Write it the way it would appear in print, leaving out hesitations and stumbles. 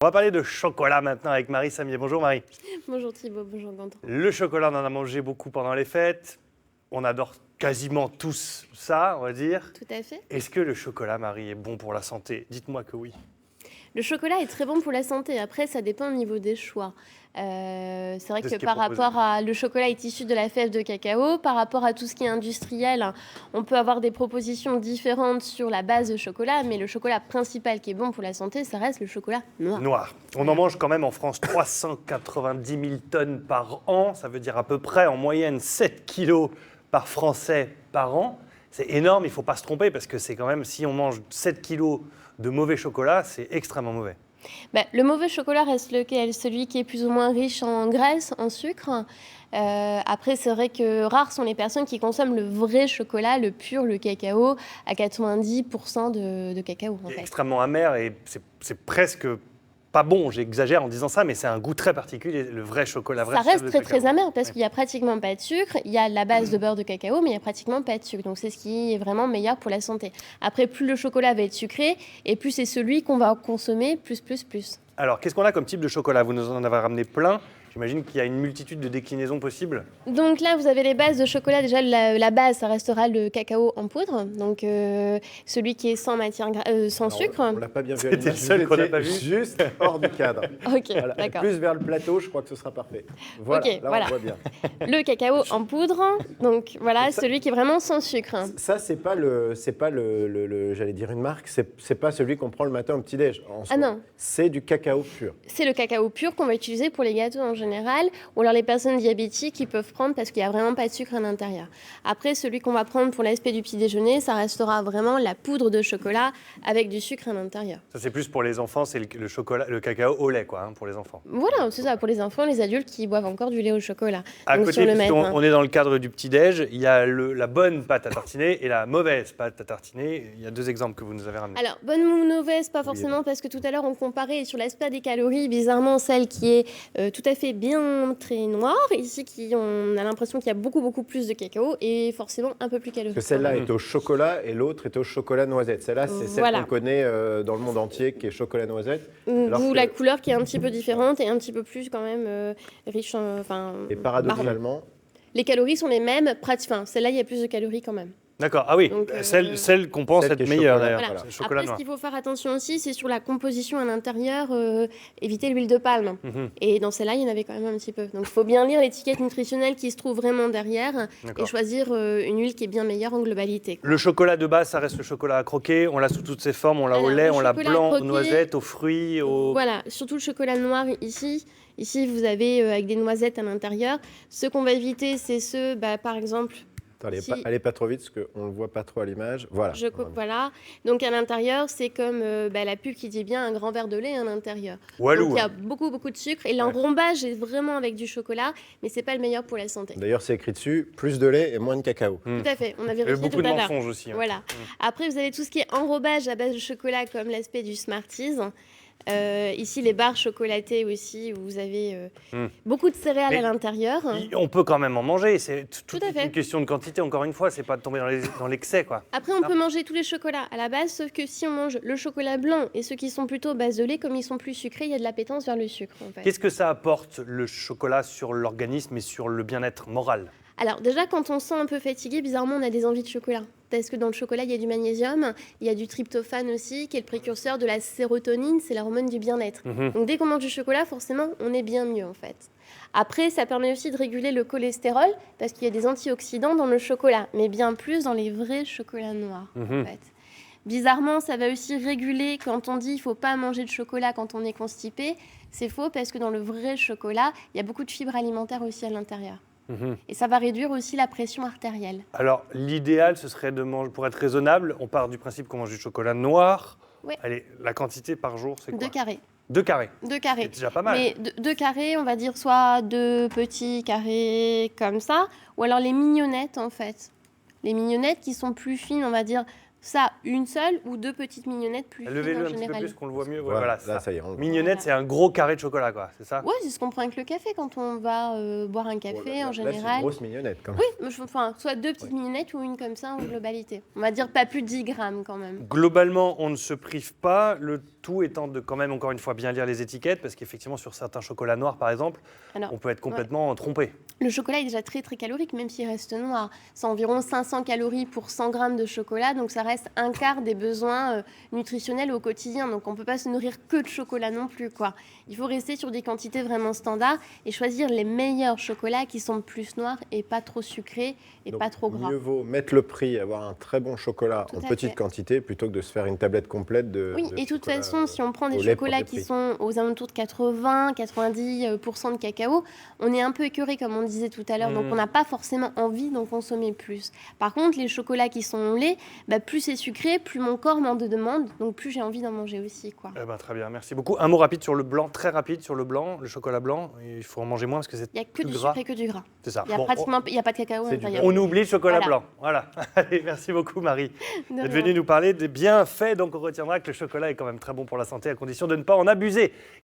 On va parler de chocolat maintenant avec Marie Samier. Bonjour Marie. Bonjour Thibaut, bonjour Quentin. Le chocolat, on en a mangé beaucoup pendant les fêtes. On adore quasiment tous ça, on va dire. Tout à fait. Est-ce que le chocolat, Marie, est bon pour la santé? Dites-moi que oui. Le chocolat est très bon pour la santé. Après, ça dépend au niveau des choix. C'est vrai De ce que qui est par proposé. rapport à le chocolat est issu de la fève de cacao, par rapport à tout ce qui est industriel, on peut avoir des propositions différentes sur la base de chocolat, mais le chocolat principal qui est bon pour la santé, ça reste le chocolat noir. Noir. On en mange quand même en France 390 000 tonnes par an. Ça veut dire à peu près en moyenne 7 kilos par Français par an. C'est énorme, il ne faut pas se tromper parce que c'est quand même, si on mange 7 kilos de mauvais chocolat, c'est extrêmement mauvais. Le mauvais chocolat reste lequel? Celui qui est plus ou moins riche en graisse, en sucre. Après, c'est vrai que rares sont les personnes qui consomment le vrai chocolat, le pur, le cacao, à 90% de cacao en Il est fait. extrêmement amer et c'est presque pas bon, j'exagère en disant ça, mais c'est un goût très particulier, le vrai chocolat. Ça reste très très amer parce Ouais. qu'il n'y a pratiquement pas de sucre. Il y a la base de beurre de cacao, mais il n'y a pratiquement pas de sucre. Donc c'est ce qui est vraiment meilleur pour la santé. Après, plus le chocolat va être sucré et plus c'est celui qu'on va consommer, plus. Alors, qu'est-ce qu'on a comme type de chocolat? Vous nous en avez ramené plein. J'imagine qu'il y a une multitude de déclinaisons possibles. Donc là, vous avez les bases de chocolat. Déjà, la base, ça restera le cacao en poudre. Donc celui qui est sans sans sucre. On l'a pas bien vu à C'était l'image. le seul Vous qu'on n'a étiez pas vu. juste hors du cadre. Ok, Voilà. d'accord. Plus vers le plateau, je crois que ce sera parfait. Voilà, Ok, là voilà. on voit bien. Le cacao en poudre. Donc voilà, Ça- celui qui est vraiment sans sucre. Ça, c'est pas j'allais dire une marque, c'est pas celui qu'on prend le matin au petit-déj. En soi. non. C'est du cacao pur. C'est le cacao pur qu'on va utiliser pour les gâteaux en général, ou alors les personnes diabétiques qui peuvent prendre parce qu'il n'y a vraiment pas de sucre à l'intérieur. Après, celui qu'on va prendre pour l'aspect du petit déjeuner, ça restera vraiment la poudre de chocolat avec du sucre à l'intérieur. Ça, c'est plus pour les enfants, c'est le chocolat, le cacao au lait, quoi, hein, pour les enfants. Voilà, c'est ça, pour les enfants, les adultes qui boivent encore du lait au chocolat. À Donc, côté, sur le puisqu'on matin. on est dans le cadre du petit-déj, il y a la bonne pâte à tartiner et la mauvaise pâte à tartiner. Il y a deux exemples que vous nous avez ramenés. Alors, bonne ou mauvaise, pas forcément, parce que tout à l'heure, on comparait sur l'aspect des calories, bizarrement, celle qui est tout à fait bien très noire, ici, on a l'impression qu'il y a beaucoup plus de cacao, et forcément un peu plus calorique. Parce que celle-là est au chocolat et l'autre est au chocolat noisette. Celle-là, c'est celle Voilà. qu'on connaît dans le monde entier, qui est chocolat noisette. alors D'où que- la couleur qui est un petit peu différente et un petit peu plus quand même riche en... Et marron. paradoxalement, Les calories sont les mêmes, celle-là, il y a plus de calories quand même. D'accord, ah oui, Donc, celle qu'on pense celle être qui est meilleure chocolat, d'ailleurs. voilà. C'est le chocolat Après, ce noir. qu'il faut faire attention aussi, c'est sur la composition à l'intérieur, éviter l'huile de palme. Mhm. Et dans celle-là, il y en avait quand même un petit peu. Donc, il faut bien lire l'étiquette nutritionnelle qui se trouve vraiment derrière et D'accord. choisir une huile qui est bien meilleure en globalité. Le chocolat de base, ça reste le chocolat à croquer. On l'a sous toutes ses formes. On l'a au Alors, lait, le on l'a chocolat blanc, aux croqué, noisettes, aux fruits, aux... Voilà, surtout le chocolat noir ici. Ici, vous avez avec des noisettes à l'intérieur. Ce qu'on va éviter, c'est par exemple, allez, Si- allez pas trop vite parce qu'on ne le voit pas trop à l'image. Voilà. je coupe, voilà. Donc à l'intérieur, c'est comme la pub qui dit bien un grand verre de lait à l'intérieur. Walou. Donc il y a beaucoup de sucre. Et l'enrombage est vraiment avec du chocolat, mais c'est pas le meilleur pour la santé. D'ailleurs, c'est écrit dessus, plus de lait et moins de cacao. Mm. Tout à fait, on a Il y a eu vérifié beaucoup tout de à l'heure. mensonges aussi. Hein. Voilà. Après, vous avez tout ce qui est enrobage à base de chocolat, comme l'aspect du Smarties. Ici, les barres chocolatées aussi, où vous avez beaucoup de céréales Mais à l'intérieur. On peut quand même en manger. C'est Tout à fait. une question de quantité, encore une fois. C'est pas de tomber dans l'excès, quoi. Après, on peut manger tous les chocolats à la base, sauf que si on mange le chocolat blanc et ceux qui sont plutôt base de lait, comme ils sont plus sucrés, il y a de l'appétence vers le sucre. En fait. Qu'est-ce que ça apporte, le chocolat, sur l'organisme et sur le bien-être moral? Alors déjà, quand on se sent un peu fatigué, bizarrement, on a des envies de chocolat. Parce que dans le chocolat, il y a du magnésium, il y a du tryptophane aussi, qui est le précurseur de la sérotonine, c'est l'hormone du bien-être. Mhm. Donc dès qu'on mange du chocolat, forcément, on est bien mieux en fait. Après, ça permet aussi de réguler le cholestérol, parce qu'il y a des antioxydants dans le chocolat, mais bien plus dans les vrais chocolats noirs Mhm. en fait. Bizarrement, ça va aussi réguler quand on dit il ne faut pas manger de chocolat quand on est constipé. C'est faux parce que dans le vrai chocolat, il y a beaucoup de fibres alimentaires aussi à l'intérieur. Mhm. Et ça va réduire aussi la pression artérielle. Alors, l'idéal, ce serait de manger, pour être raisonnable, on part du principe qu'on mange du chocolat noir. Ouais. Allez, la quantité par jour, c'est quoi? 2 carrés. 2 carrés. 2 carrés. C'est déjà pas mal. Mais 2 carrés, on va dire soit 2 petits carrés comme ça, ou alors les mignonnettes en fait. Les mignonnettes qui sont plus fines, on va dire Ça, une seule ou 2 petites mignonnettes plus fines Levez-le en un petit peu général. plus qu'on le voit mieux. Ouais, Voilà, voilà, là, ça y est. on le voit. Mignonnette, c'est un gros carré de chocolat, quoi, c'est ça? Oui, c'est ce qu'on prend avec le café quand on va boire un café Bon, là, en là, c'est général. une grosse mignonnette quand même. Oui, mais enfin, soit 2 petites mignonnettes ou une comme ça en globalité. On va dire pas plus de 10 grammes quand même. Globalement, on ne se prive pas, le tout étant de quand même, encore une fois, bien lire les étiquettes, parce qu'effectivement, sur certains chocolats noirs, par exemple, Alors, on peut être complètement trompé. le chocolat est déjà très très calorique, même s'il reste noir. C'est environ 500 calories pour 100 grammes de chocolat, donc ça reste un quart des besoins nutritionnels au quotidien. Donc on ne peut pas se nourrir que de chocolat non plus, quoi. Il faut rester sur des quantités vraiment standards et choisir les meilleurs chocolats qui sont plus noirs et pas trop sucrés et Donc, pas trop gras. mieux vaut mettre le prix, avoir un très bon chocolat Tout en à petite fait. quantité plutôt que de se faire une tablette complète de. Oui, de et de toute chocolat, façon, si on prend des au lait pour chocolats des qui prix. sont aux alentours de 80-90% de cacao, on est un peu écœuré, comme on disait tout à l'heure, donc on n'a pas forcément envie d'en consommer plus. Par contre, les chocolats qui sont au lait, plus c'est sucré, plus mon corps m'en demande, donc plus j'ai envie d'en manger aussi, quoi. Eh ben, très bien, merci beaucoup. Un mot rapide sur le blanc, très rapide sur le blanc, le chocolat blanc. Il faut en manger moins parce que c'est Il n'y a que plus du gras. sucre et que du gras. C'est ça. Il n'y a Bon, pratiquement il y a pas de cacao à c'est du l'intérieur. on oublie le chocolat Voilà. blanc. Voilà. Allez, merci beaucoup, Marie. De D'être rien. venue nous parler des bienfaits. Donc, on retiendra que le chocolat est quand même très bon pour la santé à condition de ne pas en abuser.